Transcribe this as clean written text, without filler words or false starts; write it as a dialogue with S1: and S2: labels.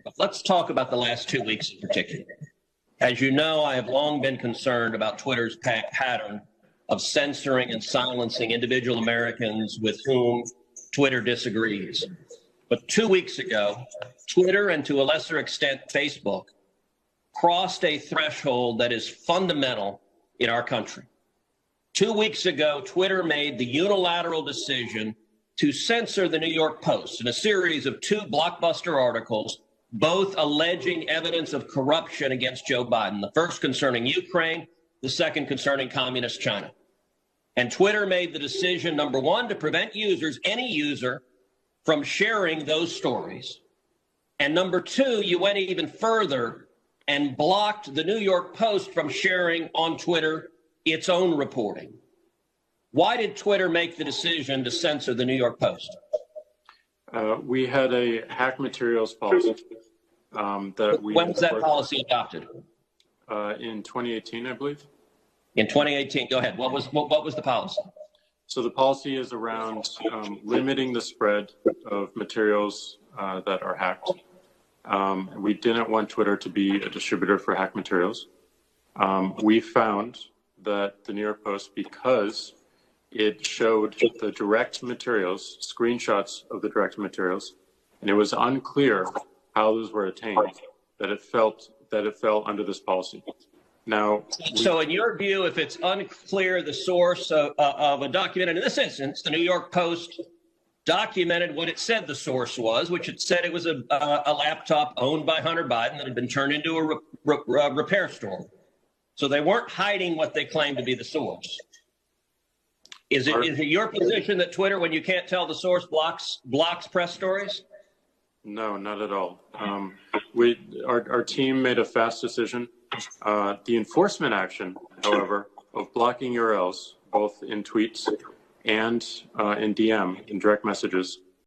S1: But let's talk about the last 2 weeks in particular. As you know, I have long been concerned about Twitter's pattern of censoring and silencing individual Americans with whom Twitter disagrees. But 2 weeks ago, Twitter, and to a lesser extent Facebook, crossed a threshold that is fundamental in our country. 2 weeks ago, Twitter made the unilateral decision to censor the New York Post in a series of 2 blockbuster articles, both alleging evidence of corruption against Joe Biden, the first concerning Ukraine, the second concerning communist China. And Twitter made the decision, number one, to prevent users, any user, from sharing those stories. And number two, you went even further and blocked the New York Post from sharing on Twitter its own reporting. Why did Twitter make the decision to censor the New York Post?
S2: We had a hack materials policy that we...
S1: When was that policy adopted?
S2: In 2018, I believe.
S1: In 2018, go ahead. What was the policy?
S2: So the policy is around limiting the spread of materials that are hacked. We didn't want Twitter to be a distributor for hack materials. We found that the New York Post, because it showed the direct materials, screenshots of the direct materials, and it was unclear how those were attained, that it fell under this policy. Now,
S1: so in your view, if it's unclear the source of a document, and in this instance, the New York Post documented what it said the source was, which it said it was a laptop owned by Hunter Biden that had been turned into a repair store. So they weren't hiding what they claimed to be the source. Is it your position that Twitter, when you can't tell the source, blocks press stories?
S2: No, not at all. Our team made a fast decision. The enforcement action, however, of blocking URLs, both in tweets and in DM, in direct messages,